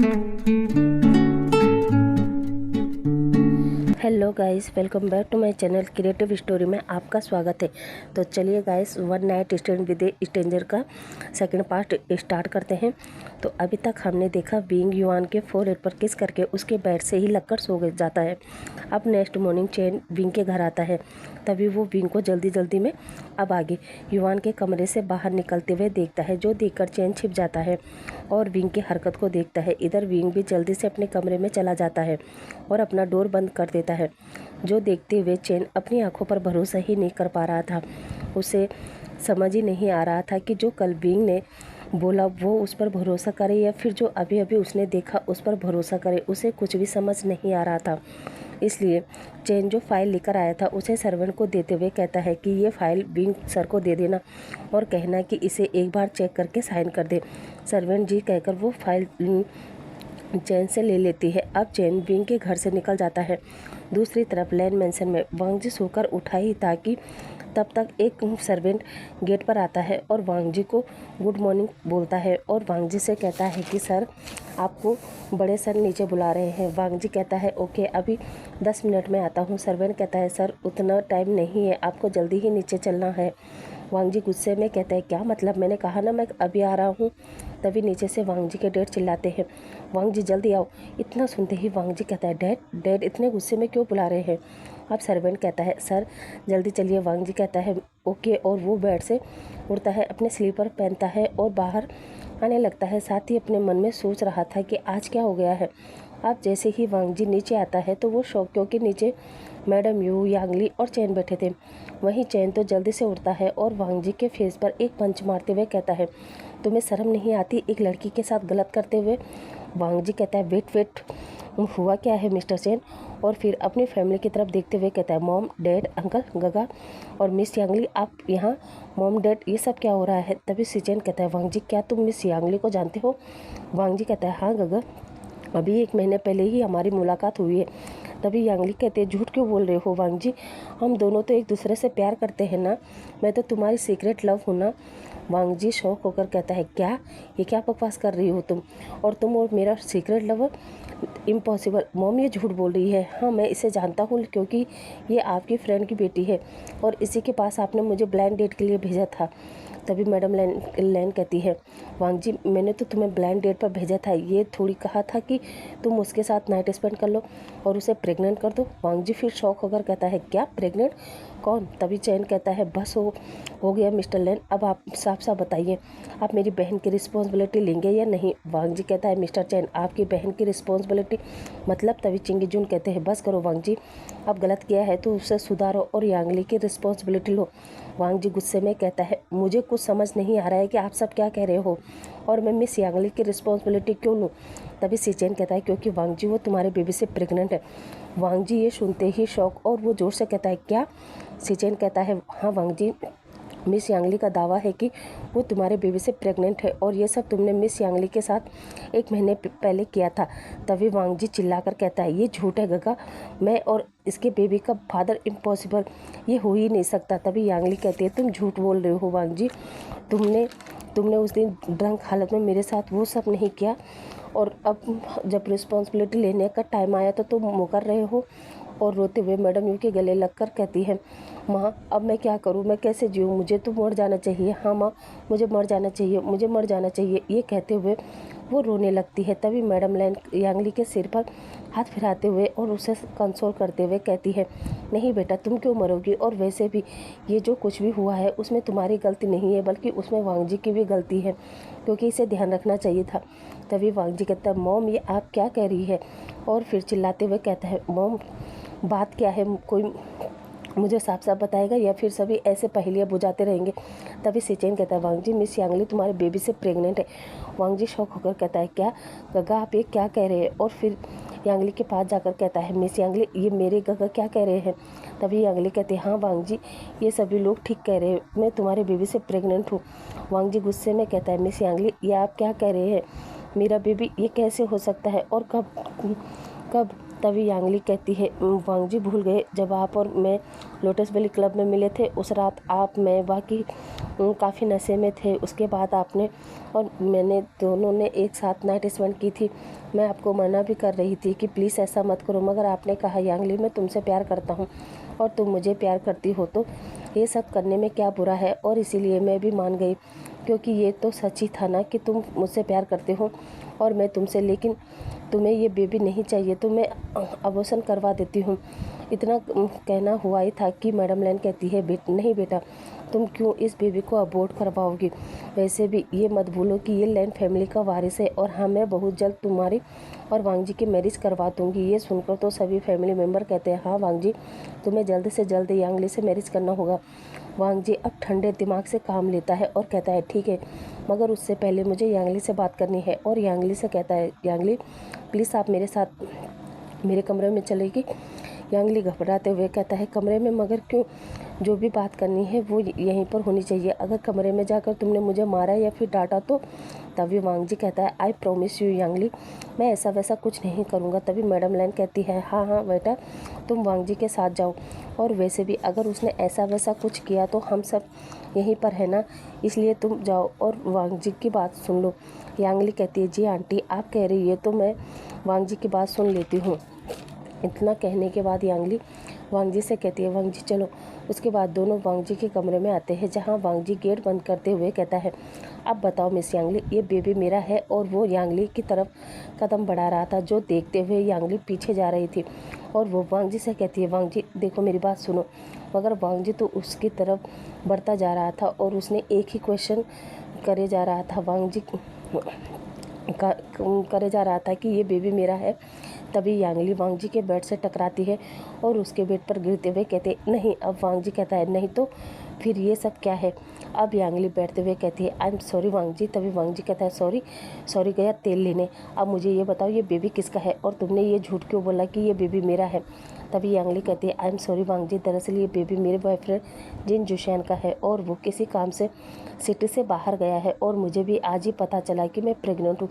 Hello guys, welcome back to my channel creative story में आपका स्वागत है। तो चलिए guys, one night stand with a stranger का सेकंड पार्ट स्टार्ट करते हैं। तो अभी तक हमने देखा विंग युआन के फोरहेड पर किस करके उसके बेड से ही लगकर सो जाता है। अब नेक्स्ट मॉर्निंग चैन विंग के घर आता है, तभी वो विंग को जल्दी में अब आगे युआन के कमरे से बाहर निकलते हुए देखता है, जो देखकर चैन छिप जाता है और विंग की हरकत को देखता है। इधर विंग भी जल्दी से अपने कमरे में चला जाता है और अपना डोर बंद कर देता है, जो देखते हुए चैन अपनी आंखों पर भरोसा ही नहीं कर पा रहा था। उसे समझ ही नहीं आ रहा था कि जो कल विंग ने बोला वो उस पर भरोसा करे या फिर जो अभी अभी उसने देखा उस पर भरोसा करे। उसे कुछ भी समझ नहीं आ रहा था। इसलिए चैन जो फाइल लेकर आया था उसे सर्वेंट को देते हुए कहता है कि ये फाइल विंग सर को दे देना और कहना कि इसे एक बार चेक करके साइन कर दे। सर्वेंट जी कहकर वो फाइल चैन से ले लेती है। अब चैन विंग के घर से निकल जाता है। दूसरी तरफ लैन मेंशन में वांग जी सोकर उठा ही ताकि तब तक एक सर्वेंट गेट पर आता है और वांग जी को गुड मॉर्निंग बोलता है और वांग जी से कहता है कि सर, आपको बड़े सर नीचे बुला रहे हैं। वांग जी कहता है ओके, अभी 10 मिनट में आता हूँ। सर्वेंट कहता है सर, उतना टाइम नहीं है, आपको जल्दी ही नीचे चलना है। वांग जी गुस्से में कहता है क्या मतलब, मैंने कहा ना मैं अभी आ रहा हूँ। तभी नीचे से वांग जी के डैड चिल्लाते हैं, वांग जी जल्दी आओ। इतना सुनते ही वांग जी कहता है डैड इतने गुस्से में क्यों बुला रहे हैं। अब सर्वेंट कहता है सर जल्दी चलिए। वांग जी कहता है ओके और वो बेड से उठता है, अपने स्लीपर पहनता है और बाहर आने लगता है। साथ ही अपने मन में सोच रहा था कि आज क्या हो गया है। अब जैसे ही वांग जी नीचे आता है तो वो शौक क्योंकि नीचे मैडम यू, यांगली और चैन बैठे थे। वहीं चैन तो जल्दी से उठता है और वांग जी के फेस पर एक पंच मारते हुए कहता है तुम्हें शर्म नहीं आती एक लड़की के साथ गलत करते हुए। वांग जी कहता है वेट हुआ क्या है मिस्टर चैन। और फिर अपनी फैमिली की तरफ देखते हुए कहता है मॉम, डैड, अंकल, गगा और मिस यांगली, आप यहाँ। मॉम, डैड, ये सब क्या हो रहा है। तभी सिचेन कहता है वांग जी क्या तुम मिस यांगली को जानते हो। वांग जी कहता है हाँ गगा, अभी 1 महीने पहले ही हमारी मुलाकात हुई है। तभी यांगली कहते हैं झूठ क्यों बोल रहे हो वांग जी, हम दोनों तो एक दूसरे से प्यार करते हैं ना, मैं तो तुम्हारी सीक्रेट लव हूँ ना। वांग जी शौक होकर कहता है क्या, ये क्या बकवास कर रही हो तुम, और तुम और मेरा सीक्रेट लवर, इम्पॉसिबल। मॉम ये झूठ बोल रही है। हाँ मैं इसे जानता हूँ क्योंकि ये आपकी फ्रेंड की बेटी है और इसी के पास आपने मुझे ब्लाइंड डेट के लिए भेजा था। तभी मैडम लैन कहती है वांग जी मैंने तो तुम्हें ब्लाइंड डेट पर भेजा था, ये थोड़ी कहा था कि तुम उसके साथ नाइट स्पेंड कर लो और उसे प्रेग्नेंट कर दो। वांग जी फिर शौक होकर कहता है क्या प्रेग्नेंट, कौन। तभी चैन कहता है बस हो गया मिस्टर लैन, अब आप साफ साफ बताइए आप मेरी बहन की रिस्पॉन्सिबिलिटी लेंगे या नहीं। वांग जी कहता है मिस्टर चैन आपकी बहन की रिस्पॉन्सिबिलिटी मतलब। तभी चिंगी जून कहते हैं बस करो वांग जी, अब गलत किया है तो उसे सुधारो और यांगली की रिस्पॉन्सिबिलिटी लो। वांग जी गुस्से में कहता है मुझे कुछ समझ नहीं आ रहा है कि आप सब क्या कह रहे हो और मैं मिस यांगली की रिस्पॉन्सिबिलिटी क्यों लूँ। तभी सिचेन कहता है क्योंकि वांग जी वो तुम्हारे बेबी से प्रेग्नेंट है। वांग जी ये सुनते ही शौक और वो जोर से कहता है क्या। सिचेन कहता है हाँ वांग जी, मिस यांगली का दावा है कि वो तुम्हारे बेबी से प्रेग्नेंट है और ये सब तुमने मिस यांगली के साथ 1 महीने पहले किया था। तभी वांग जी चिल्लाकर कहता है ये झूठ है गगा, मैं और इसके बेबी का फादर इम्पॉसिबल, ये हो ही नहीं सकता। तभी यांगली कहती है तुम झूठ बोल रहे हो वांग जी, तुमने उस दिन ड्रंक हालत में मेरे साथ वो सब नहीं किया और अब जब रिस्पॉन्सिबिलिटी लेने का टाइम आया तो तुम मुकर रहे हो। और रोते हुए मैडम यू के गले लगकर कहती है माँ अब मैं क्या करूँ, मैं कैसे जीऊँ, मुझे तो मर जाना चाहिए। हाँ माँ मुझे मर जाना चाहिए, मुझे मर जाना चाहिए। ये कहते हुए वो रोने लगती है। तभी मैडम लैन यांगली के सिर पर हाथ फिराते हुए और उसे कंसोल करते हुए कहती है नहीं बेटा तुम क्यों मरोगी, और वैसे भी ये जो कुछ भी हुआ है उसमें तुम्हारी गलती नहीं है बल्कि उसमें वांग जी की भी गलती है क्योंकि इसे ध्यान रखना चाहिए था। तभी वांग जी कहता है मॉम ये आप क्या कह रही है, और फिर चिल्लाते हुए कहता है मॉम बात क्या है, कोई मुझे साफ साफ बताएगा या फिर सभी ऐसे पहेलियाँ बुझाते रहेंगे। तभी सिचेन कहता है वांग जी मिस यांगली तुम्हारे बेबी से प्रेग्नेंट है। वांग जी शौक होकर कहता है क्या गगा आप ये क्या कह रहे हैं, और फिर यांगली के पास जाकर कहता है मिस यांगली ये मेरे गगा क्या कह रहे हैं। तभी यांगली कहते हैं हाँ वांग जी ये सभी लोग ठीक कह रहे हैं, मैं तुम्हारे बेबी से प्रेग्नेंट हूँ। वांग जी गुस्से में कहता है मिस यांगली ये आप क्या कह रहे हैं, मेरा बेबी ये कैसे हो सकता है और कब। तभी यांगली कहती है, वांग जी भूल गए जब आप और मैं लोटस वैली क्लब में मिले थे, उस रात आप मैं बाकी काफ़ी नशे में थे। उसके बाद आपने और मैंने दोनों ने एक साथ नाइट स्पेंड की थी। मैं आपको मना भी कर रही थी कि प्लीज़ ऐसा मत करो, मगर आपने कहा यांगली मैं तुमसे प्यार करता हूँ और तुम मुझे प्यार करती हो, तो ये सब करने में क्या बुरा है। और इसीलिए मैं भी मान गई, क्योंकि ये तो सच ही था ना कि तुम मुझसे प्यार करते हो और मैं तुमसे। लेकिन तुम्हें ये बेबी नहीं चाहिए तो मैं अबॉर्शन करवा देती हूँ। इतना कहना हुआ ही था कि मैडम लैन कहती है, नहीं बेटा, तुम क्यों इस बेबी को अबॉर्ट करवाओगी। वैसे भी ये मत भूलो कि ये लैन फैमिली का वारिस है और हाँ, मैं बहुत जल्द तुम्हारी और वांग जी की मैरिज करवा दूँगी। ये सुनकर तो सभी फैमिली मेम्बर कहते हैं, हाँ वांग जी, तुम्हें जल्द से जल्द यांगली से मैरिज करना होगा। वांग जी अब ठंडे दिमाग से काम लेता है और कहता है, ठीक है, मगर उससे पहले मुझे यांगली से बात करनी है। और यांगली से कहता है, यांगली प्लीज़ आप मेरे साथ मेरे कमरे में चलेगी। यांगली घबराते हुए कहता है, कमरे में? मगर क्यों? जो भी बात करनी है वो यहीं पर होनी चाहिए। अगर कमरे में जाकर तुमने मुझे मारा या फिर डांटा तो? तभी वांग जी कहता है, आई प्रॉमिस यू यांगली, मैं ऐसा वैसा कुछ नहीं करूँगा। तभी मैडम लैन कहती है, हाँ हाँ बेटा, तुम वांग जी के साथ जाओ। और वैसे भी अगर उसने ऐसा वैसा कुछ किया तो हम सब यहीं पर है ना, इसलिए तुम जाओ और वांग जी की बात सुन लो। यांगली कहती है, जी आंटी, आप कह रही है तो मैं वांग जी की बात सुन लेती हूँ। इतना कहने के बाद यांगली वांग जी से कहती है, वांग जी चलो। उसके बाद दोनों वांग जी के कमरे में आते हैं, जहाँ वांग जी गेट बंद करते हुए कहता है, अब बताओ मिस यांगली, ये बेबी मेरा है। और वो यांगली की तरफ कदम बढ़ा रहा था, जो देखते हुए यांगली पीछे जा रही थी। और वो वांग जी से कहती है, वांग जी देखो मेरी बात सुनो। मगर वांग जी तो उसकी तरफ बढ़ता जा रहा था और उसने एक ही क्वेश्चन करे जा रहा था, वांग जी करे जा रहा था कि ये बेबी मेरा है। तभी यांगली वांग जी के बेड से टकराती है और उसके बेड पर गिरते हुए कहते, नहीं। अब वांग जी कहता है, नहीं तो फिर ये सब क्या है। अब यांगली बैठते हुए कहती है, आई एम सॉरी वांग जी। तभी वांग जी कहता है, सॉरी गया तेल लेने। अब मुझे ये बताओ, ये बेबी किसका है और तुमने ये झूठ क्यों बोला कि ये बेबी मेरा है। तभी यांगली कहती है, आई एम सॉरी वांग जी, दरअसल ये बेबी मेरे बॉयफ्रेंड जिन जुशैन का है और वो किसी काम से सिटी से बाहर गया है और मुझे भी आज ही पता चला कि मैं प्रेग्नेंट हूँ।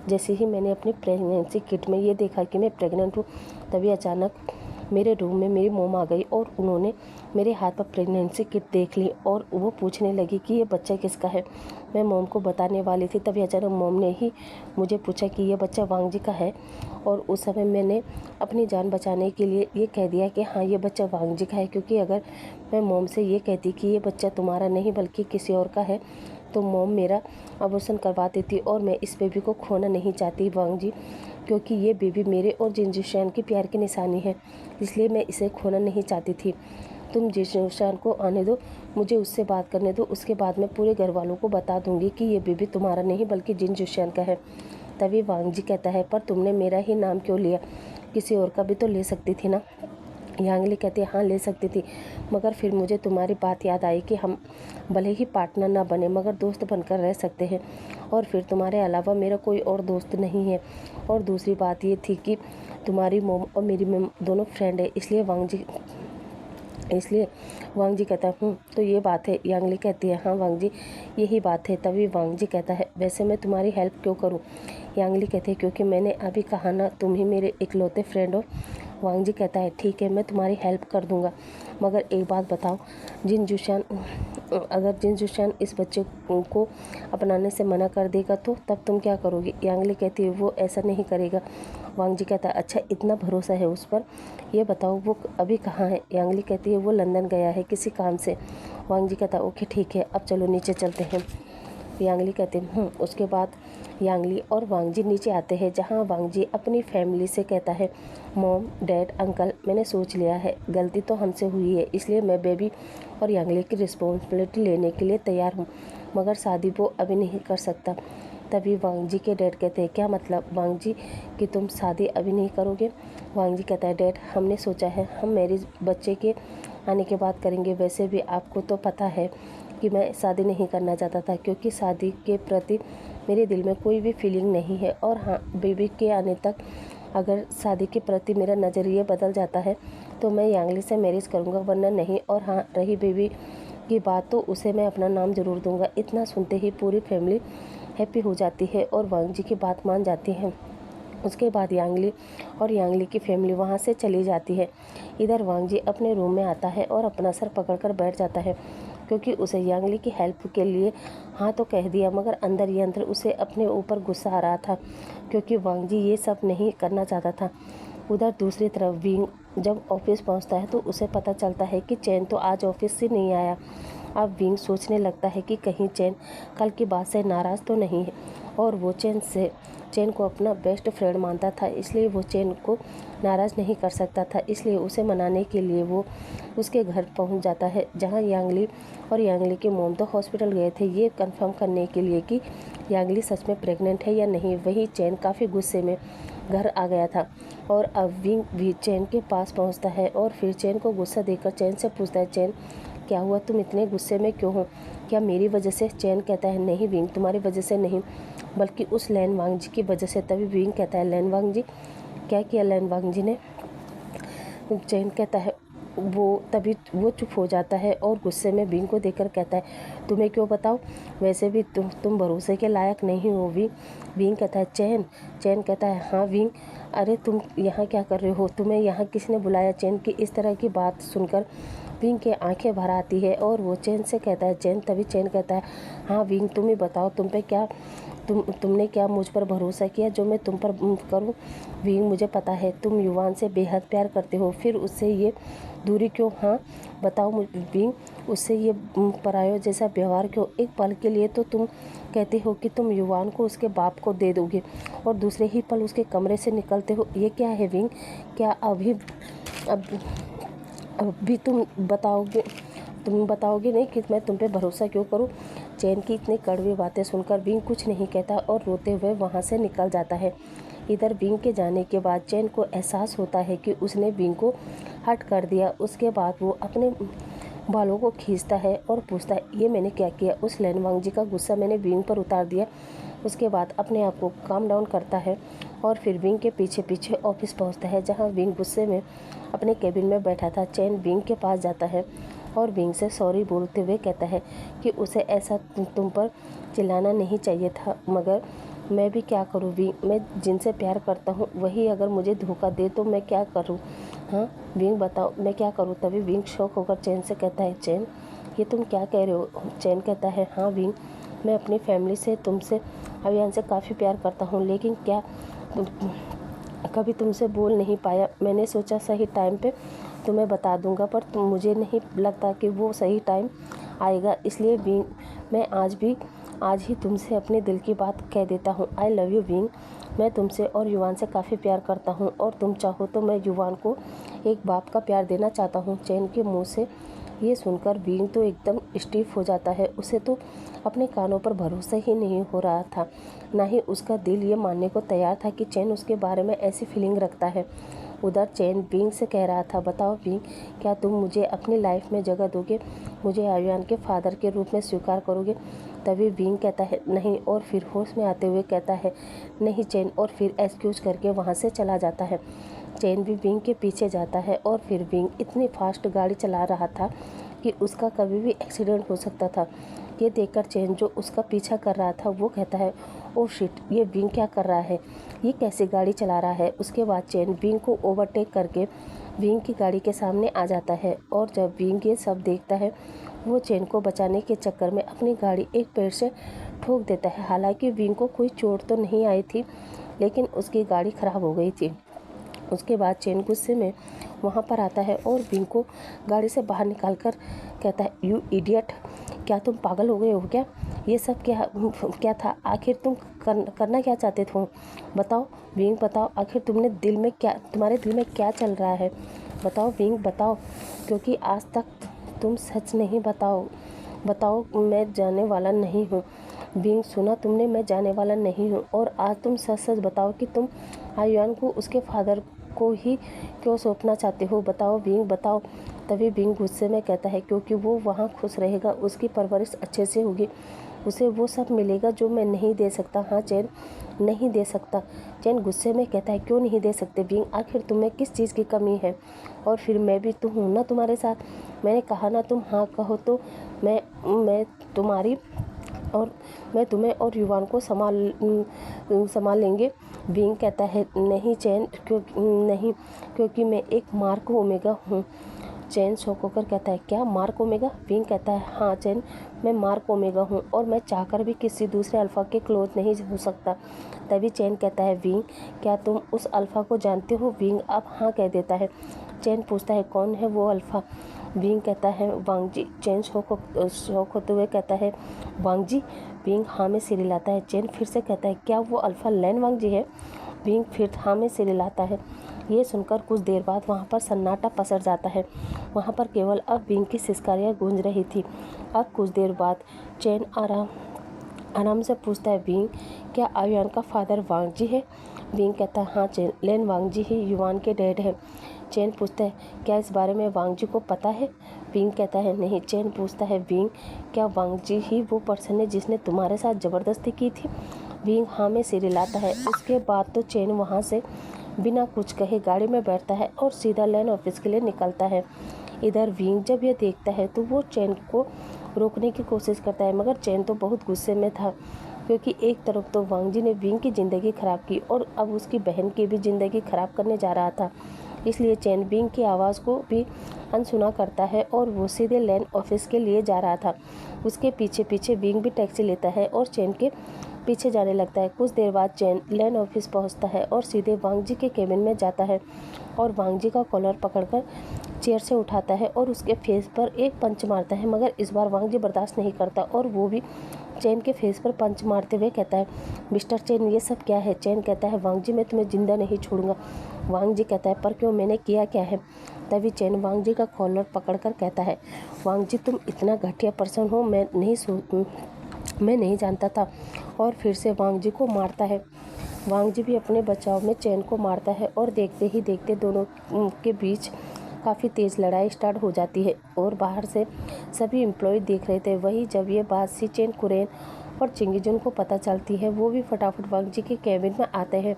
जैसे ही मैंने अपनी प्रेगनेंसी किट में ये देखा कि मैं प्रेग्नेंट हूँ, तभी अचानक मेरे रूम में मेरी मोम आ गई और उन्होंने मेरे हाथ पर प्रेगनेंसी किट देख ली और वो पूछने लगी कि ये बच्चा किसका है। मैं मोम को बताने वाली थी, तभी अचानक मोम ने ही मुझे पूछा कि ये बच्चा वांग जी का है। और उस समय मैंने अपनी जान बचाने के लिए ये कह दिया कि हाँ, ये बच्चा वांग जी का है, क्योंकि अगर मैं मोम से ये कहती कि ये बच्चा तुम्हारा नहीं बल्कि किसी और का है तो मोम मेरा अबॉर्शन करवा देती और मैं इस बेबी को खोना नहीं चाहती वांग जी, क्योंकि ये बेबी मेरे और जिनजुशान की प्यार की निशानी है, इसलिए मैं इसे खोना नहीं चाहती थी। तुम जिनजुशान को आने दो, मुझे उससे बात करने दो, उसके बाद मैं पूरे घर वालों को बता दूंगी कि ये बेबी तुम्हारा नहीं बल्कि जिनजुशान का है। तभी वांग जी कहता है, पर तुमने मेरा ही नाम क्यों लिया, किसी और का भी तो ले सकती थी ना। यांगली कहती है, हाँ ले सकती थी, मगर फिर मुझे तुम्हारी बात याद आई कि हम भले ही पार्टनर ना बने मगर दोस्त बनकर रह सकते हैं, और फिर तुम्हारे अलावा मेरा कोई और दोस्त नहीं है। और दूसरी बात ये थी कि तुम्हारी मोम और मेरी मोम दोनों फ्रेंड है, इसलिए वांग जी कहता है, तो ये बात है। यांगली कहती है, हाँ वांग जी यही बात है। तभी वांग जी कहता है, वैसे मैं तुम्हारी हेल्प क्यों करूँ। यांगली कहती है, क्योंकि मैंने अभी कहा ना, तुम ही मेरे इकलौते फ्रेंड हो। वांग जी कहता है, ठीक है, मैं तुम्हारी हेल्प कर दूंगा, मगर एक बात बताओ, अगर जिनजुशान इस बच्चे को अपनाने से मना कर देगा तो तब तुम क्या करोगी। यांगली कहती है, वो ऐसा नहीं करेगा। वांग जी कहता है, अच्छा इतना भरोसा है उस पर, ये बताओ वो अभी कहाँ है। यांगली कहती है, वो लंदन गया है किसी काम से। वांग जी कहता है, ओके ठीक है, अब चलो नीचे चलते हैं। यांगली कहते हैं, उसके बाद यांगली और वांग जी नीचे आते हैं, जहाँ वांग जी अपनी फैमिली से कहता है, मॉम डैड अंकल, मैंने सोच लिया है, गलती तो हमसे हुई है, इसलिए मैं बेबी और यांगली की रिस्पॉन्सिबिलिटी लेने के लिए तैयार हूँ, मगर शादी वो अभी नहीं कर सकता। तभी वांग जी के डैड कहते हैं, क्या मतलब वांग जी कि तुम शादी अभी नहीं करोगे। वांग जी कहता है, डैड हमने सोचा है हम मैरिज बच्चे के आने के बाद करेंगे। वैसे भी आपको तो पता है कि मैं शादी नहीं करना चाहता था, क्योंकि शादी के प्रति मेरे दिल में कोई भी फीलिंग नहीं है। और हाँ, बेबी के आने तक अगर शादी के प्रति मेरा नज़रिया बदल जाता है तो मैं यांगली से मैरिज करूँगा, वरना नहीं। और हाँ, रही बेबी की बात तो उसे मैं अपना नाम ज़रूर दूँगा। इतना सुनते ही पूरी फैमिली हैप्पी हो जाती है और वांग जी की बात मान जाती है। उसके बाद यांगली और यांगली की फैमिली वहाँ से चली जाती है। इधर वांग जी अपने रूम में आता है और अपना सर पकड़कर बैठ जाता है, क्योंकि उसे यांगली की हेल्प के लिए हाँ तो कह दिया, मगर अंदर ही अंदर उसे अपने ऊपर गुस्सा आ रहा था, क्योंकि वांग जी ये सब नहीं करना चाहता था। उधर दूसरी तरफ विंग जब ऑफिस पहुंचता है तो उसे पता चलता है कि चैन तो आज ऑफिस से नहीं आया। अब विंग सोचने लगता है कि कहीं चैन कल की बात से नाराज़ तो नहीं है, और वो चैन को अपना बेस्ट फ्रेंड मानता था, इसलिए वो चैन को नाराज़ नहीं कर सकता था। इसलिए उसे मनाने के लिए वो उसके घर पहुंच जाता है, जहां यांगली और यांगली के मोम तो हॉस्पिटल गए थे ये कंफर्म करने के लिए कि यांगली सच में प्रेग्नेंट है या नहीं। वही चैन काफ़ी गुस्से में घर आ गया था, और अब विंग भी चैन के पास पहुंचता है और फिर चैन को गुस्सा देकर चैन से पूछता है, चैन क्या हुआ, तुम इतने गुस्से में क्यों हो, क्या मेरी वजह से? चैन कहता है, नहीं विंग, तुम्हारी वजह से नहीं, बल्कि उस लैन वांग जी की वजह से। तभी विंग कहता है, लैन वांग जी? क्या किया लैन वांग जी ने? चैन कहता है, तभी वो चुप हो जाता है और गुस्से में विंग को देखकर कहता है, तुम्हें क्यों बताओ, वैसे भी तुम भरोसे के लायक नहीं हो विंग। विंग कहता है, चैन कहता है, हाँ विंग, अरे तुम यहाँ क्या कर रहे हो, तुम्हें यहाँ किसने बुलाया? चैन की इस तरह की बात सुनकर विंग की आंखें भर आती है और वो चैन से कहता है, चैन? तभी चैन कहता है, हाँ विंग, तुम ही बताओ, तुमने क्या मुझ पर भरोसा किया जो मैं तुम पर करूं? विंग, मुझे पता है तुम युवान से बेहद प्यार करते हो, फिर उससे ये दूरी क्यों? हाँ बताओ विंग, उससे ये परायों जैसा व्यवहार क्यों? एक पल के लिए तो तुम कहते हो कि तुम युवान को उसके बाप को दे दोगे, और दूसरे ही पल उसके कमरे से निकलते हो। ये क्या है विंग? क्या अभी तुम बताओगे नहीं कि मैं तुम पे भरोसा क्यों करूं? चैन की इतनी कड़वी बातें सुनकर विंग कुछ नहीं कहता और रोते हुए वहां से निकल जाता है। इधर विंग के जाने के बाद चैन को एहसास होता है कि उसने विंग को हर्ट कर दिया। उसके बाद वो अपने बालों को खींचता है और पूछता है, ये मैंने क्या किया? उस लैन वांग जी का गुस्सा मैंने विंग पर उतार दिया। उसके बाद अपने आप को काम डाउन करता है और फिर विंग के पीछे पीछे ऑफिस पहुंचता है, जहां विंग गुस्से में अपने केबिन में बैठा था। चैन विंग के पास जाता है और विंग से सॉरी बोलते हुए कहता है कि उसे ऐसा तुम पर चिल्लाना नहीं चाहिए था, मगर मैं भी क्या करूं विंग, मैं जिनसे प्यार करता हूं वही अगर मुझे धोखा दे तो मैं क्या करूं? हाँ विंग बताओ मैं क्या करूं? तभी विंग शॉक होकर चैन से कहता है, चैन ये तुम क्या कह रहे हो? चैन कहता है, हाँ विंग, मैं अपनी फैमिली से, तुमसे, अभियान से काफ़ी प्यार करता हूँ, लेकिन क्या कभी तुमसे बोल नहीं पाया। मैंने सोचा सही टाइम पे तुम्हें बता दूंगा, पर मुझे नहीं लगता कि वो सही टाइम आएगा, इसलिए विंग मैं आज ही तुमसे अपने दिल की बात कह देता हूँ। आई लव यू विंग, मैं तुमसे और युवान से काफ़ी प्यार करता हूँ, और तुम चाहो तो मैं युवान को एक बाप का प्यार देना चाहता हूँ। चैन के मुंह से ये सुनकर विंग तो एकदम स्टिफ हो जाता है। उसे तो अपने कानों पर भरोसा ही नहीं हो रहा था, ना ही उसका दिल ये मानने को तैयार था कि चैन उसके बारे में ऐसी फीलिंग रखता है। उधर चैन विंग से कह रहा था, बताओ विंग, क्या तुम मुझे अपनी लाइफ में जगह दोगे, मुझे आयुआन के फादर के रूप में स्वीकार करोगे? तभी विंग कहता है, नहीं, और फिर होश में आते हुए कहता है, नहीं चैन, और फिर एक्सक्यूज करके वहाँ से चला जाता है। चैन भी विंग के पीछे जाता है, और फिर विंग इतनी फास्ट गाड़ी चला रहा था कि उसका कभी भी एक्सीडेंट हो सकता था। ये देखकर चैन, जो उसका पीछा कर रहा था, वो कहता है, ओह शिट, ये विंग क्या कर रहा है, ये कैसे गाड़ी चला रहा है? उसके बाद चैन विंग को ओवरटेक करके विंग की गाड़ी के सामने आ जाता है, और जब विंग ये सब देखता है वो चैन को बचाने के चक्कर में अपनी गाड़ी एक पेड़ से ठोक देता है। हालांकि विंग को कोई चोट तो नहीं आई थी, लेकिन उसकी गाड़ी खराब हो गई थी। उसके बाद चैन गुस्से में वहाँ पर आता है और विंग को गाड़ी से बाहर निकालकर कहता है, यू इडियट, क्या तुम पागल हो गए हो क्या? ये सब क्या था? आखिर तुम करना क्या चाहते थे? बताओ विंग, बताओ, आखिर तुम्हारे दिल में क्या चल रहा है? बताओ विंग, बताओ, क्योंकि आज तक तुम सच नहीं बताओ मैं जाने वाला नहीं हूँ। विंग, सुना तुमने, मैं जाने वाला नहीं हूँ, और आज तुम सच सच बताओ कि तुम आयुआन को उसके फादर को ही क्यों सौंपना चाहते हो? बताओ विंग, बताओ। तभी विंग गुस्से में कहता है, क्योंकि वो वहाँ खुश रहेगा, उसकी परवरिश अच्छे से होगी, उसे वो सब मिलेगा जो मैं नहीं दे सकता। हाँ चैन, नहीं दे सकता। चैन गुस्से में कहता है, क्यों नहीं दे सकते विंग? आखिर तुम्हें किस चीज़ की कमी है? और फिर मैं भी तो हूँ ना तुम्हारे साथ, मैंने कहा ना, तुम हाँ कहो तो मैं तुम्हारी और मैं तुम्हें और युवान को संभाल लेंगे। विंग कहता है नहीं चैन, क्योंकि मैं एक मार्क ओमेगा हूँ। चैन शॉक होकर कहता है क्या मार्क ओमेगा? विंग कहता है हाँ चैन, मैं मार्क ओमेगा हूँ और मैं चाहकर भी किसी दूसरे अल्फ़ा के क्लोज नहीं हो सकता। तभी चैन कहता है विंग क्या तुम उस अल्फ़ा को जानते हो? विंग अब हाँ कह देता है। चैन पूछता है कौन है वो अल्फ़ा? विंग कहता है वांग जी। चैन शौक होते हुए कहता है वांग जी? विंग हाँ में सिर हिलाता है। चैन फिर से कहता है क्या वो अल्फ़ा लैन वांग जी है? विंग फिर हाँ में सिर हिलाता है। ये सुनकर कुछ देर बाद वहाँ पर सन्नाटा पसर जाता है। वहाँ पर केवल अब विंग की सिसकारियाँ गूंज रही थी। अब कुछ देर बाद चैन आराम से पूछता है विंग क्या आयुआन का फादर वांग जी है? विंग कहता है हाँ चैन, लैन वांग जी ही युवान के डैड है। चैन पूछता है क्या इस बारे में वांग जी को पता है? विंग कहता है नहीं। चैन पूछता है विंग क्या वांग जी ही वो पर्सन है जिसने तुम्हारे साथ ज़बरदस्ती की थी? विंग हाँ में सिर हिलाता है। उसके बाद तो चैन वहाँ से बिना कुछ कहे गाड़ी में बैठता है और सीधा लैन ऑफिस के लिए निकलता है। इधर विंग जब यह देखता है तो वो चैन को रोकने की कोशिश करता है, मगर चैन तो बहुत गुस्से में था, क्योंकि एक तरफ तो वांग जी ने विंग की ज़िंदगी ख़राब की और अब उसकी बहन की भी ज़िंदगी ख़राब करने जा रहा था। इसलिए चैन विंग की आवाज़ को भी अनसुना करता है और वो सीधे लैन ऑफिस के लिए जा रहा था। उसके पीछे पीछे विंग भी टैक्सी लेता है और चैन के पीछे जाने लगता है। कुछ देर बाद चैन लैन ऑफिस पहुंचता है और सीधे वांग जी के केबिन में जाता है और वांग जी का कॉलर पकड़कर चेयर से उठाता है और उसके फेस पर एक पंच मारता है, मगर इस बार वांग जी बर्दाश्त नहीं करता और वो भी चैन के फेस पर पंच मारते हुए कहता है मिस्टर चैन ये सब क्या है? चैन कहता है वांग जी मैं तुम्हें जिंदा नहीं छोड़ूंगा। वांग जी कहता है पर क्यों, मैंने किया क्या है? तभी चैन वांग जी का कॉलर पकड़कर कहता है वांग जी तुम इतना घटिया पर्सन हो मैं नहीं जानता था, और फिर से वांग जी को मारता है। वांग जी भी अपने बचाव में चैन को मारता है और देखते ही देखते दोनों के बीच काफ़ी तेज़ लड़ाई स्टार्ट हो जाती है और बाहर से सभी एम्प्लॉय देख रहे थे। वही जब ये बात सी चैन, कुरेन और चिंगीजुन को पता चलती है, वो भी फटाफट वांग जी के केबिन में आते हैं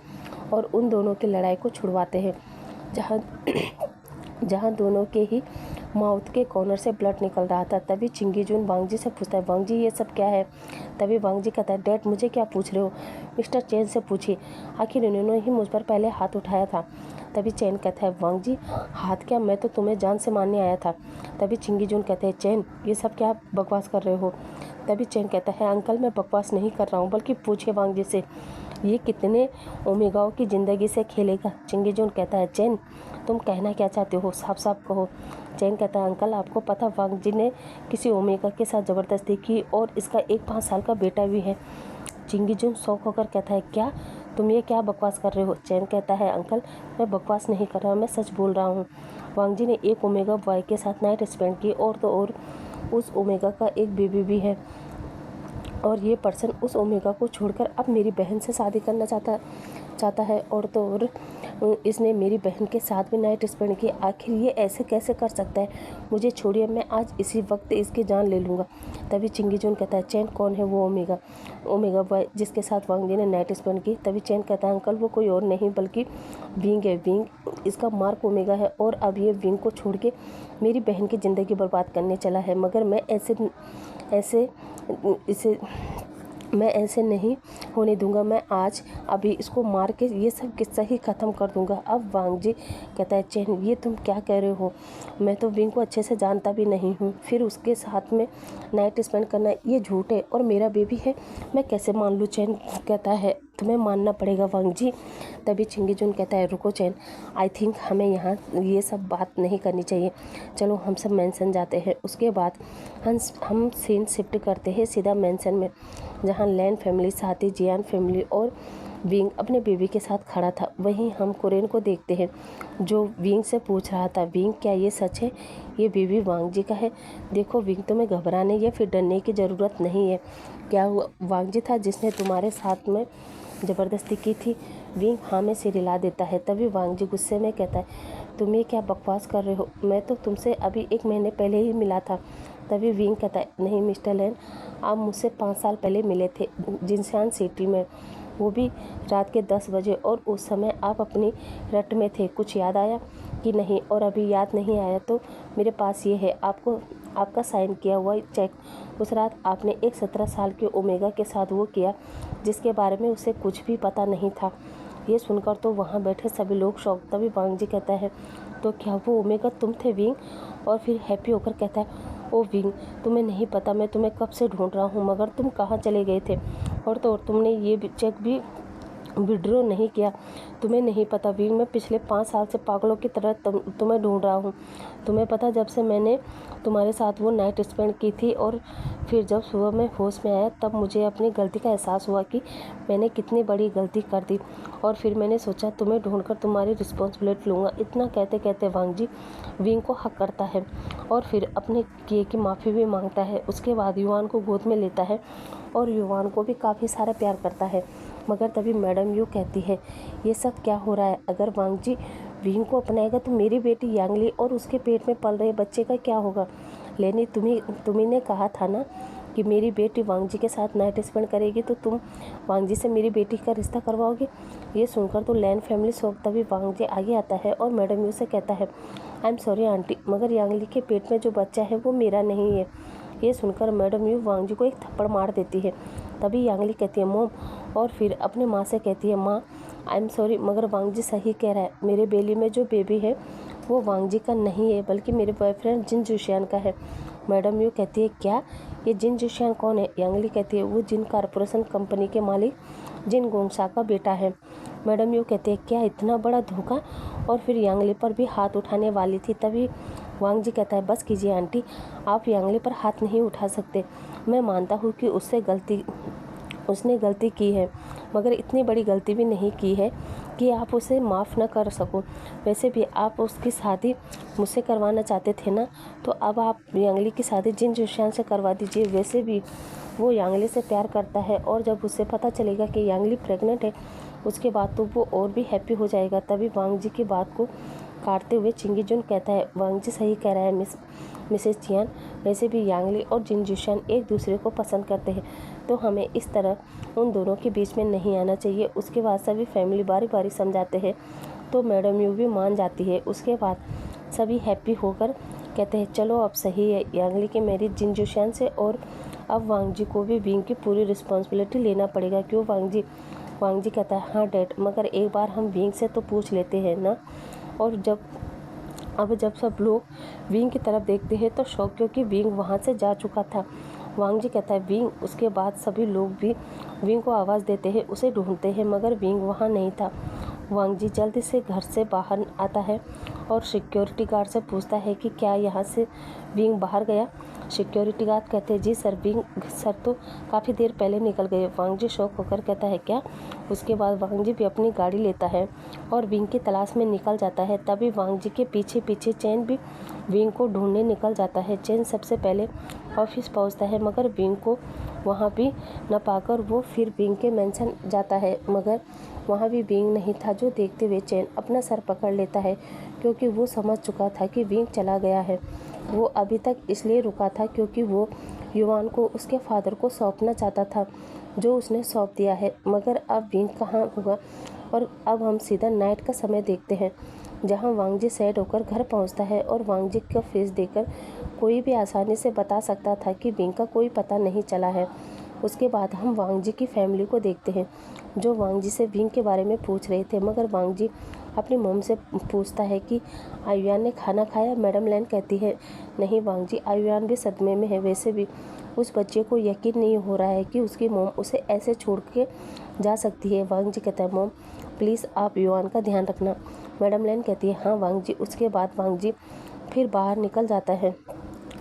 और उन दोनों की लड़ाई को छुड़वाते हैं। जहाँ दोनों के ही माउथ के कॉर्नर से ब्लड निकल रहा था। तभी चिंगीजुन वांग जी से पूछता है वांग जी ये सब क्या है? तभी वांग जी कहता है डैड मुझे क्या पूछ रहे हो? मिस्टर चैन से पूछिए, आखिर इन्होंने ही मुझ पर पहले हाथ उठाया था। तभी चैन कहता है वांग जी हाथ क्या, मैं तो तुम्हें जान से मारने आया था। तभी चिंगीजुन कहते हैं चैन ये सब क्या बकवास कर रहे हो? तभी चैन कहता है अंकल मैं बकवास नहीं कर रहा हूँ, बल्कि पूछिए वांग जी से ये कितने ओमेगाओं की ज़िंदगी से खेलेगा। चिंगीजुन कहता है चैन तुम कहना क्या चाहते हो, साफ साफ कहो। चैन कहता है अंकल आपको पता वांग जी ने किसी ओमेगा के साथ ज़बरदस्ती की और इसका एक 5 साल का बेटा भी है। चिंगीजुन शौक होकर कहता है क्या तुम ये क्या बकवास कर रहे हो? चैन कहता है अंकल मैं बकवास नहीं कर रहा हूँ, मैं सच बोल रहा हूँ। वांग जी ने एक ओमेगा बॉय के साथ नाइट स्पेंड की और तो और उस ओमेगा का एक बेबी भी है, और ये पर्सन उस ओमेगा को छोड़कर अब मेरी बहन से शादी करना चाहता है और तो और इसने मेरी बहन के साथ भी नाइट स्पेंड की। आखिर ये ऐसे कैसे कर सकता है? मुझे छोड़िए, मैं आज इसी वक्त इसकी जान ले लूँगा। तभी चिंगीजुन कहता है चैन कौन है वो ओमेगा बॉय जिसके साथ वांग जी ने नाइट स्पेंड की? तभी चैन कहता है अंकल वो कोई और नहीं बल्कि विंग है। विंग इसका मार्क ओमेगा है और अब ये विंग को छोड़ के मेरी बहन की ज़िंदगी बर्बाद करने चला है, मगर मैं ऐसे नहीं होने दूंगा। मैं आज अभी इसको मार के ये सब किस्सा ही ख़त्म कर दूंगा। अब वांग जी कहता है चैन ये तुम क्या कह रहे हो? मैं तो विंग को अच्छे से जानता भी नहीं हूँ, फिर उसके साथ में नाइट स्पेंड करना ये झूठ है और मेरा बेबी है, मैं कैसे मान लूँ? चैन कहता है तुम्हें मानना पड़ेगा वांग जी। तभी चिंगीजुन कहता है रुको चैन, आई थिंक हमें यहाँ ये सब बात नहीं करनी चाहिए, चलो हम सब मेंशन जाते हैं। उसके बाद हम सीन शिफ्ट करते हैं सीधा मेंशन में, जहाँ लैन फैमिली, साथी जियान फैमिली और विंग अपने बेबी के साथ खड़ा था। वहीं हम कुरेन को देखते हैं जो विंग से पूछ रहा था विंग क्या ये सच है, ये बेबी वांग जी का है? देखो विंग तुम्हें घबराने या फिर डरने की ज़रूरत नहीं है। क्या वांग जी था जिसने तुम्हारे साथ में ज़बरदस्ती की थी? विंग हाँ में सिर हिला देता है। तभी वांग जी गुस्से में कहता है तुम ये क्या बकवास कर रहे हो, मैं तो तुमसे अभी 1 महीने पहले ही मिला था। तभी विंग कहता है नहीं मिस्टर लैन, आप मुझसे 5 साल पहले मिले थे जिनशान सिटी में, वो भी रात के 10 बजे, और उस समय आप अपनी रट में थे। कुछ याद आया कि नहीं? और अभी याद नहीं आया तो मेरे पास ये है, आपका साइन किया हुआ चेक उस रात आपने एक 17 साल के ओमेगा के साथ वो किया जिसके बारे में उसे कुछ भी पता नहीं था। ये सुनकर तो वहाँ बैठे सभी लोग शौक। तभी वांग जी कहता है, तो क्या वो ओमेगा तुम थे विंग? और फिर हैप्पी होकर कहता है, ओ विंग, तुम्हें नहीं पता मैं तुम्हें कब से ढूंढ रहा हूँ, मगर तुम कहाँ चले गए थे? और तो तुमने ये चेक भी विड्रॉ नहीं किया। तुम्हें नहीं पता विंग, मैं पिछले 5 साल से पागलों की तरह तुम्हें ढूंढ रहा हूँ। तुम्हें पता, जब से मैंने तुम्हारे साथ वो नाइट स्पेंड की थी और फिर जब सुबह मैं होश में आया तब मुझे अपनी गलती का एहसास हुआ कि मैंने कितनी बड़ी गलती कर दी। और फिर मैंने सोचा तुम्हें ढूंढकर तुम्हारी रिस्पॉन्सिबिलिटी लूँगा। इतना कहते कहते वांग जी विंग को हक करता है और फिर अपने किए की माफ़ी भी मांगता है। उसके बाद युवान को गोद में लेता है और युवान को भी काफ़ी सारा प्यार करता है। मगर तभी मैडम यू कहती है, ये सब क्या हो रहा है? अगर वांग जी विंग को अपनाएगा तो मेरी बेटी यांगली और उसके पेट में पल रहे बच्चे का क्या होगा? लेनी तुम्ही ने कहा था ना कि मेरी बेटी वांग जी के साथ नाइट स्पेंड करेगी, तो तुम वांग जी से मेरी बेटी का रिश्ता करवाओगे? ये सुनकर तो लैन फैमिली शौक। तभी वांग जी आगे आता है और मैडम यू से कहता है, आई एम सॉरी आंटी, मगर यांगली के पेट में जो बच्चा है वो मेरा नहीं है। ये सुनकर मैडम यू वांग जी को एक थप्पड़ मार देती है। तभी यांगली कहती है, मॉम, और फिर अपने माँ से कहती है, माँ आई एम सॉरी, मगर वांग जी सही कह रहा है, मेरे बेली में जो बेबी है वो वांग जी का नहीं है बल्कि मेरे बॉयफ्रेंड जिन जुशियान का है। मैडम यू कहती है, क्या? ये जिन जुशियान कौन है? यांगली कहती है, वो जिन कारपोरेशन कंपनी के मालिक जिन गोंगशा का बेटा है। मैडम यू कहती है, क्या इतना बड़ा धोखा? और फिर यांगली पर भी हाथ उठाने वाली थी। तभी वांग जी कहता है, बस कीजिए आंटी, आप यांगली पर हाथ नहीं उठा सकते। मैं मानता हूँ कि उसने गलती की है, मगर इतनी बड़ी गलती भी नहीं की है कि आप उसे माफ़ न कर सको। वैसे भी आप उसकी शादी मुझसे करवाना चाहते थे ना, तो अब आप यांगली की शादी जिन जुशियान से करवा दीजिए। वैसे भी वो यांगली से प्यार करता है और जब उसे पता चलेगा कि यांगली प्रेग्नेंट है उसके बाद तो वो और भी हैप्पी हो जाएगा। तभी वांग जी की बात को काटते हुए चिंगी जुन कहता है, वांग जी सही कह रहा है मिसेस चियान, वैसे भी यांगली और जिन जुशियान एक दूसरे को पसंद करते हैं, तो हमें इस तरह उन दोनों के बीच में नहीं आना चाहिए। उसके बाद सभी फैमिली बारी बारी समझाते हैं तो मैडम यू भी मान जाती है। उसके बाद सभी हैप्पी होकर कहते हैं, चलो अब सही है, यांगली की मैरिज जिन जुशियान से, और अब वांग जी को भी विंग की पूरी रिस्पॉन्सिबिलिटी लेना पड़ेगा। क्यों वांग जी? वांग जी कहता है, हाँ डैड, मगर एक बार हम विंग से तो पूछ लेते हैं ना। और जब सब लोग विंग की तरफ देखते हैं तो शौक, क्योंकि विंग वहाँ से जा चुका था। वांग जी कहता है, विंग। उसके बाद सभी लोग भी विंग को आवाज़ देते हैं, उसे ढूंढते हैं, मगर विंग वहाँ नहीं था। वांग जी जल्दी से घर से बाहर आता है और सिक्योरिटी गार्ड से पूछता है कि क्या यहाँ से विंग बाहर गया? सिक्योरिटी गार्ड कहते हैं, जी सर, विंग सर तो काफ़ी देर पहले निकल गए। वांग जी शौक होकर कहता है, क्या? उसके बाद वांग जी भी अपनी गाड़ी लेता है और विंग की तलाश में निकल जाता है। तभी वांग जी के पीछे पीछे चैन भी विंग को ढूंढने निकल जाता है। चैन सबसे पहले ऑफिस पहुंचता है, मगर विंग को वहां भी न पाकर वो फिर विंग के मेंशन जाता है, मगर वहाँ भी विंग नहीं था। जो देखते हुए चैन अपना सर पकड़ लेता है, क्योंकि वो समझ चुका था कि विंग चला गया है। वो अभी तक इसलिए रुका था क्योंकि वो युवान को उसके फादर को सौंपना चाहता था, जो उसने सौंप दिया है। मगर अब विंग कहाँ होगा? और अब हम सीधा नाइट का समय देखते हैं, जहाँ वांग जी सैड होकर घर पहुँचता है और वांग जी का फेस देखकर कोई भी आसानी से बता सकता था कि विंग का कोई पता नहीं चला है। उसके बाद हम वांग जी की फैमिली को देखते हैं, जो वांग जी से विंग के बारे में पूछ रहे थे, मगर वांग जी अपनी मॉम से पूछता है कि आयुयान ने खाना खाया? मैडम लैन कहती है, नहीं वांग जी, आयुयान भी सदमे में है। वैसे भी उस बच्चे को यकीन नहीं हो रहा है कि उसकी मॉम उसे ऐसे छोड़ के जा सकती है। वांग जी कहता है, मॉम प्लीज़ आप युवान का ध्यान रखना। मैडम लैन कहती है, हाँ वांग जी। उसके बाद वांग जी फिर बाहर निकल जाता है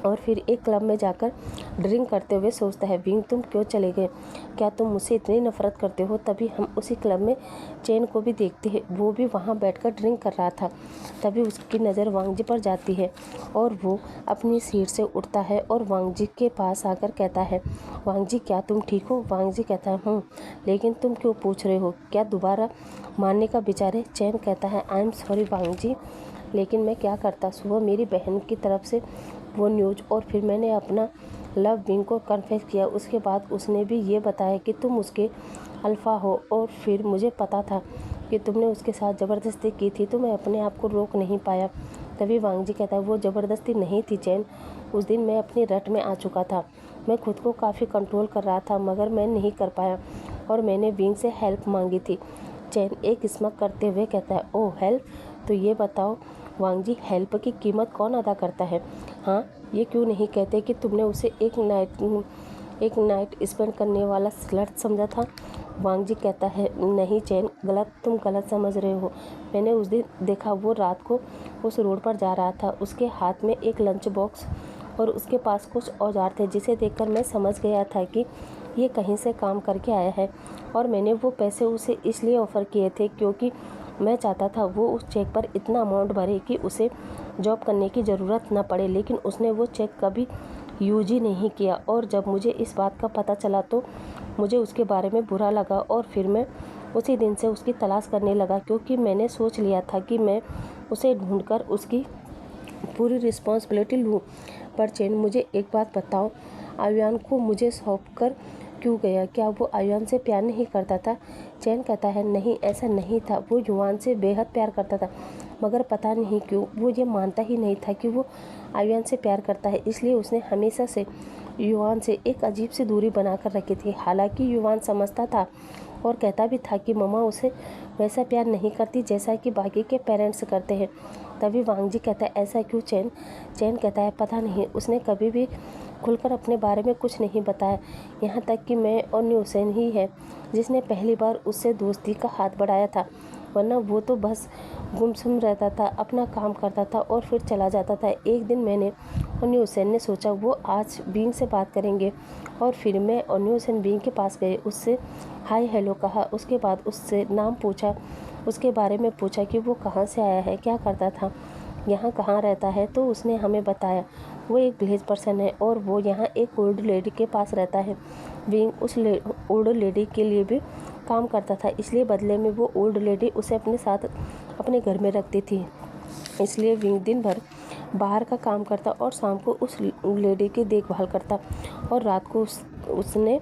और फिर एक क्लब में जाकर ड्रिंक करते हुए सोचता है, विंग तुम क्यों चले गए? क्या तुम मुझसे इतनी नफरत करते हो? तभी हम उसी क्लब में चैन को भी देखते हैं, वो भी वहाँ बैठकर ड्रिंक कर रहा था। तभी उसकी नज़र वांग जी पर जाती है और वो अपनी सीट से उठता है और वांग जी के पास आकर कहता है, वांग जी क्या तुम ठीक हो? वांग जी कहता है, हूँ, लेकिन तुम क्यों पूछ रहे हो? क्या दोबारा मारने का विचार है? चैन कहता है, आई एम सॉरी वांग जी, लेकिन मैं क्या करता। सुबह मेरी बहन की तरफ से वो न्यूज़ और फिर मैंने अपना लव विंग को कन्फेस किया। उसके बाद उसने भी ये बताया कि तुम उसके अल्फ़ा हो और फिर मुझे पता था कि तुमने उसके साथ ज़बरदस्ती की थी, तो मैं अपने आप को रोक नहीं पाया। तभी वांग जी कहता है वो ज़बरदस्ती नहीं थी चैन, उस दिन मैं अपनी रट में आ चुका था। मैं खुद को काफ़ी कंट्रोल कर रहा था मगर मैं नहीं कर पाया और मैंने विंग से हेल्प मांगी थी। चैन एक स्मक करते हुए कहता है ओह हेल्प, तो ये बताओ वांग जी हेल्प की कीमत कौन अदा करता है? हाँ, ये क्यों नहीं कहते कि तुमने उसे एक नाइट स्पेंड करने वाला स्लट समझा था? वांग जी कहता है नहीं चैन, तुम गलत समझ रहे हो। मैंने उस दिन देखा वो रात को उस रोड पर जा रहा था, उसके हाथ में एक लंच बॉक्स और उसके पास कुछ औजार थे जिसे देखकर मैं समझ गया था कि ये कहीं से काम करके आया है। और मैंने वो पैसे उसे इसलिए ऑफ़र किए थे क्योंकि मैं चाहता था वो उस चेक पर इतना अमाउंट भरे कि उसे जॉब करने की ज़रूरत न पड़े, लेकिन उसने वो चेक कभी यूज ही नहीं किया। और जब मुझे इस बात का पता चला तो मुझे उसके बारे में बुरा लगा और फिर मैं उसी दिन से उसकी तलाश करने लगा, क्योंकि मैंने सोच लिया था कि मैं उसे ढूंढकर उसकी पूरी रिस्पॉन्सिबिलिटी लूँ। पर चैन मुझे एक बात बताओ, आयुआन को मुझे सौंप कर क्यों गया? क्या वो आयुआन से प्यार नहीं करता था? चैन कहता है नहीं, ऐसा नहीं था। वो युआन से बेहद प्यार करता था, मगर पता नहीं क्यों वो ये मानता ही नहीं था कि वो आयुआन से प्यार करता है। इसलिए उसने हमेशा से युआन से एक अजीब सी दूरी बनाकर रखी थी। हालांकि युआन समझता था और कहता भी था कि मम्मा उसे वैसा प्यार नहीं करती जैसा कि बाकी के पेरेंट्स करते हैं। तभी वांग जी कहता है ऐसा क्यों चैन? चैन कहता है पता नहीं, उसने कभी भी खुलकर अपने बारे में कुछ नहीं बताया, यहाँ तक कि मैं और न्यूसेन ही है जिसने पहली बार उससे दोस्ती का हाथ बढ़ाया था, वरना वो तो बस गुमसुम रहता था, अपना काम करता था और फिर चला जाता था। एक दिन मैंने और न्यूसेन ने सोचा वो आज बींग से बात करेंगे और फिर मैं और न्यूसेन बींग के पास गए, उससे हाय हेलो कहा, उसके बाद उससे नाम पूछा, उसके बारे में पूछा कि वो कहाँ से आया है, क्या करता था, यहाँ कहाँ रहता है। तो उसने हमें बताया वो एक विलेज पर्सन है और वो यहाँ एक ओल्ड लेडी के पास रहता है। विंग उस ओल्ड लेडी के लिए भी काम करता था, इसलिए बदले में वो ओल्ड लेडी उसे अपने साथ अपने घर में रखती थी। इसलिए विंग दिन भर बाहर का काम करता और शाम को उस लेडी की देखभाल करता और रात को उसने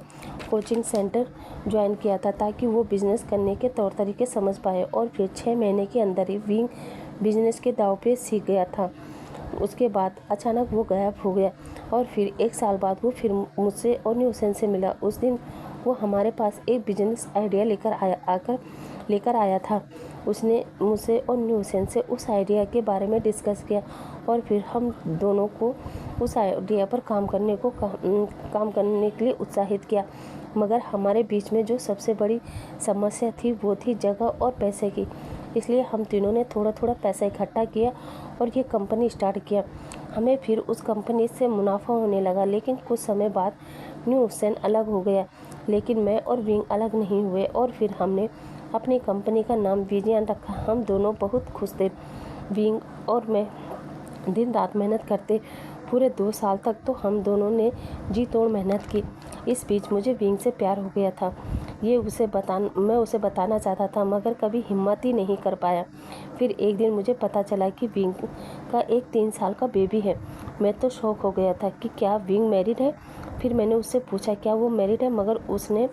कोचिंग सेंटर ज्वाइन किया था ताकि वो बिज़नेस करने के तौर तरीके समझ पाए। और फिर 6 महीने के अंदर ही विंग बिजनेस के दांव पे सीख गया था। उसके बाद अचानक वो गायब हो गया और फिर 1 साल बाद वो फिर मुझसे और न्यूसेन से मिला। उस दिन वो हमारे पास एक बिजनेस आइडिया लेकर आया था। उसने मुझसे और न्यूसेन से उस आइडिया के बारे में डिस्कस किया और फिर हम दोनों को उस आइडिया पर काम करने के लिए उत्साहित किया। मगर हमारे बीच में जो सबसे बड़ी समस्या थी वो थी जगह और पैसे की। इसलिए हम तीनों ने थोड़ा थोड़ा पैसा इकट्ठा किया और ये कंपनी स्टार्ट किया। हमें फिर उस कंपनी से मुनाफा होने लगा, लेकिन कुछ समय बाद न्यूसेन अलग हो गया, लेकिन मैं और विंग अलग नहीं हुए और फिर हमने अपनी कंपनी का नाम विजयन रखा। हम दोनों बहुत खुश थे। विंग और मैं दिन रात मेहनत करते पूरे 2 साल तक तो हम दोनों ने जी तोड़ मेहनत की। इस बीच मुझे विंग से प्यार हो गया था। मैं उसे बताना चाहता था मगर कभी हिम्मत ही नहीं कर पाया। फिर एक दिन मुझे पता चला कि विंग का एक 3 साल का बेबी है। मैं तो शॉक हो गया था कि क्या विंग मैरिड है। फिर मैंने उससे पूछा क्या वो मैरिड है, मगर उसने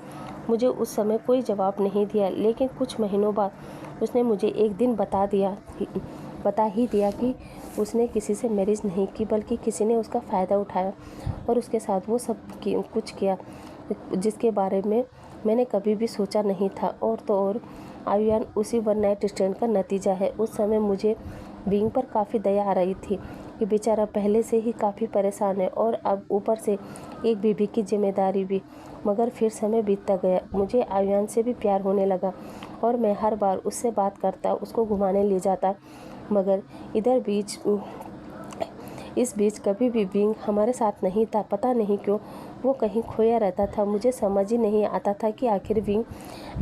मुझे उस समय कोई जवाब नहीं दिया। लेकिन कुछ महीनों बाद उसने मुझे एक दिन बता ही दिया कि उसने किसी से मैरिज नहीं की, बल्कि किसी ने उसका फ़ायदा उठाया और उसके साथ वो सब कुछ किया जिसके बारे में मैंने कभी भी सोचा नहीं था। और तो और आयुआन उसी वन नाइट स्टैंड का नतीजा है। उस समय मुझे विंग पर काफ़ी दया आ रही थी कि बेचारा पहले से ही काफ़ी परेशान है और अब ऊपर से एक बीबी की जिम्मेदारी भी। मगर फिर समय बीतता गया, मुझे आयुआन से भी प्यार होने लगा और मैं हर बार उससे बात करता, उसको घुमाने ले जाता। मगर इस बीच कभी भी विंग हमारे साथ नहीं था। पता नहीं क्यों वो कहीं खोया रहता था। मुझे समझ ही नहीं आता था कि आखिर विंग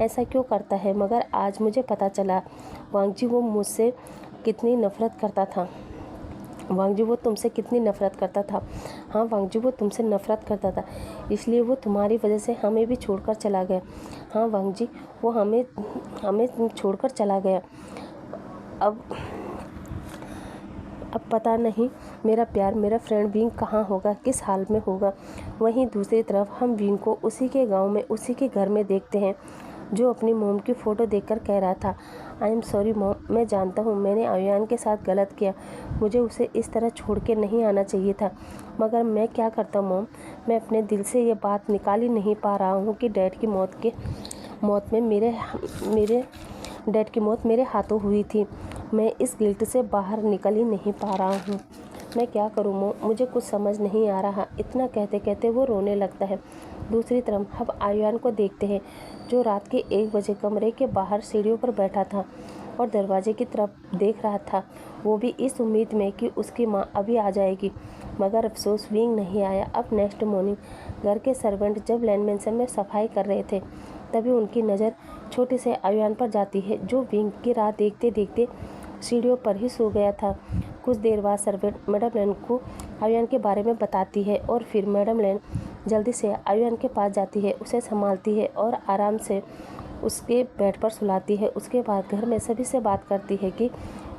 ऐसा क्यों करता है। मगर आज मुझे पता चला वांग जी वो मुझसे कितनी नफ़रत करता था। वांग जी वो तुमसे कितनी नफ़रत करता था। हाँ वांग जी वो तुमसे नफ़रत करता था, इसलिए वो तुम्हारी वजह से हमें भी छोड़कर चला गया। हाँ वांग जी वो हमें छोड़कर चला गया। अब पता नहीं मेरा फ्रेंड विंग कहाँ होगा, किस हाल में होगा। वहीं दूसरी तरफ हम विंग को उसी के गांव में उसी के घर में देखते हैं। जो अपनी मोम की फ़ोटो देखकर कह रहा था, आई एम सॉरी मॉम, मैं जानता हूँ मैंने आयुयान के साथ गलत किया, मुझे उसे इस तरह छोड़ के नहीं आना चाहिए था, मगर मैं क्या करता मॉम, मैं अपने दिल से ये बात निकाल ही नहीं पा रहा हूँ कि डैड की मौत में मेरे डैड की मौत मेरे हाथों हुई थी। मैं इस गिल्ट से बाहर निकल ही नहीं पा रहा हूँ। मैं क्या करूँ मॉम, मुझे कुछ समझ नहीं आ रहा। इतना कहते कहते वो रोने लगता है। दूसरी तरफ अब आयुयान को देखते हैं, जो रात के 1 बजे कमरे के बाहर सीढ़ियों पर बैठा था और दरवाजे की तरफ देख रहा था, वो भी इस उम्मीद में कि उसकी माँ अभी आ जाएगी, मगर अफसोस विंग नहीं आया। अब नेक्स्ट मॉर्निंग घर के सर्वेंट जब लैंड मेंशन में सफाई कर रहे थे, तभी उनकी नज़र छोटे से आयुयान पर जाती है, जो विंग की राह देखते देखते सीढ़ियों पर ही सो गया था। कुछ देर बाद सर्वेंट मैडम लैन को आयुयान के बारे में बताती है और फिर मैडम लैन जल्दी से आयुयान के पास जाती है, उसे संभालती है और आराम से उसके बेड पर सुलाती है। उसके बाद घर में सभी से बात करती है कि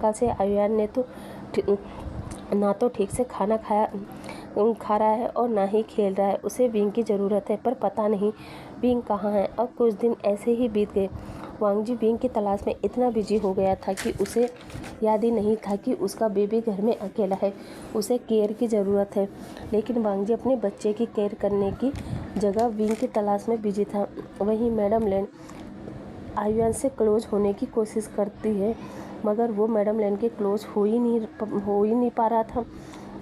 कल से आयुयान ने ना तो ठीक से खाना खा रहा है और ना ही खेल रहा है। उसे विंग की ज़रूरत है, पर पता नहीं विंग कहाँ है। अब कुछ दिन ऐसे ही बीत गए। वांगजी विंग की तलाश में इतना बिजी हो गया था कि उसे याद ही नहीं था कि उसका बेबी घर में अकेला है, उसे केयर की ज़रूरत है। लेकिन वांगजी अपने बच्चे की केयर करने की जगह विंग की तलाश में बिजी था। वहीं मैडम लैन आयुयान से क्लोज होने की कोशिश करती है, मगर वो मैडम लैन के क्लोज हो ही नहीं पा रहा था।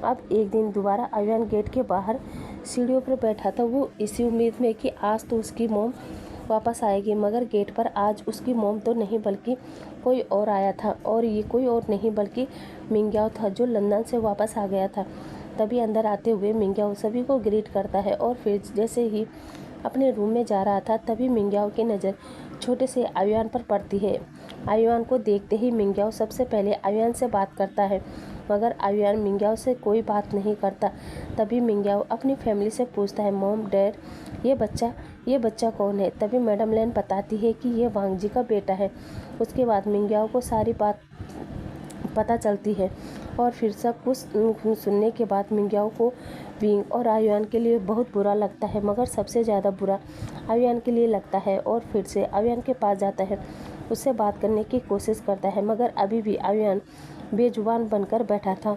अब एक दिन दोबारा आयुयान गेट के बाहर सीढ़ियों पर बैठा था, वो इसी उम्मीद में कि आज तो उसकी मॉम वापस आएगी, मगर गेट पर आज उसकी मॉम तो नहीं बल्कि कोई और आया था, और ये कोई और नहीं बल्कि मिंग्याओ था, जो लंदन से वापस आ गया था। तभी अंदर आते हुए मिंग्याओ सभी को ग्रीट करता है और फिर जैसे ही अपने रूम में जा रहा था, तभी मिंग्याओ की नज़र छोटे से आयुयान पर पड़ती है। आयुयान को देखते ही मिंग्याओ सबसे पहले आयुयान से बात करता है, मगर आयुयान मिंग्याओ से कोई बात नहीं करता। तभी मिंग्याओ अपनी फैमिली से पूछता है, मॉम डैड ये बच्चा कौन है। तभी मैडम लैन बताती है कि ये वांगजी का बेटा है। उसके बाद मिंग्याओ को सारी बात पता चलती है और फिर सब कुछ सुनने के बाद मिंग्याओ को विंग और आयुयान के लिए बहुत बुरा लगता है, मगर सबसे ज़्यादा बुरा आयुयान के लिए लगता है। और फिर से आयुयान के पास जाता है, उससे बात करने की कोशिश करता है, मगर अभी भी आयुयान बेजुबान बनकर बैठा था।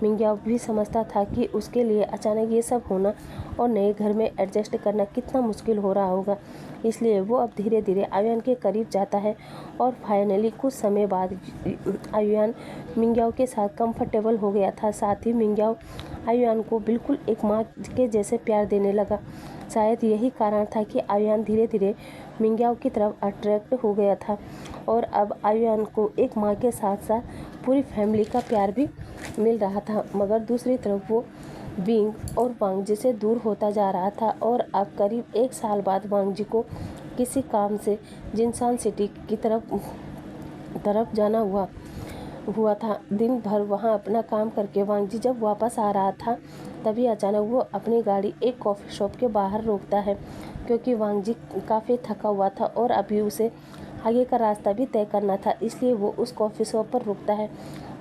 मिंग्याओ भी समझता था कि उसके लिए अचानक ये सब होना और नए घर में एडजस्ट करना कितना मुश्किल हो रहा होगा, इसलिए वो अब धीरे धीरे आयुयान के करीब जाता है और फाइनली कुछ समय बाद आयुयान मिंग्याओ के साथ कंफर्टेबल हो गया था। साथ ही मिंग्याओ आयुयान को बिल्कुल एक माँ के जैसे प्यार देने लगा। शायद यही कारण था कि आयुयान धीरे धीरे मिंग्याओ की तरफ अट्रैक्ट हो गया था और अब आयुयान को एक माँ के साथ साथ पूरी फैमिली का प्यार भी मिल रहा था। मगर दूसरी तरफ वो विंग और वांगजी से दूर होता जा रहा था और अब करीब 1 साल बाद वांगजी को किसी काम से जिनसान सिटी की तरफ जाना हुआ था। दिन भर वहां अपना काम करके वांगजी जब वापस आ रहा था, तभी अचानक वो अपनी गाड़ी एक कॉफ़ी शॉप के बाहर रोकता है, क्योंकि वांगजी काफ़ी थका हुआ था और अभी उसे आगे का रास्ता भी तय करना था, इसलिए वो उस कॉफ़ी शॉप पर रुकता है।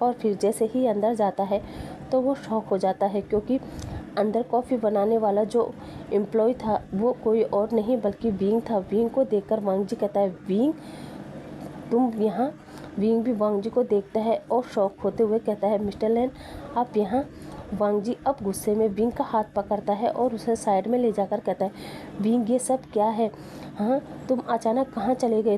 और फिर जैसे ही अंदर जाता है तो वो शॉक हो जाता है, क्योंकि अंदर कॉफ़ी बनाने वाला जो एम्प्लॉय था वो कोई और नहीं बल्कि विंग था। विंग को देखकर वांगजी कहता है, विंग तुम यहाँ। विंग भी वांगजी को देखता है और शॉक होते हुए कहता है, मिस्टर लैन आप यहाँ। वांगजी अब गुस्से में विंग का हाथ पकड़ता है और उसे साइड में ले जाकर कहता है, विंग ये सब क्या है? हाँ, तुम अचानक कहाँ चले गए थे?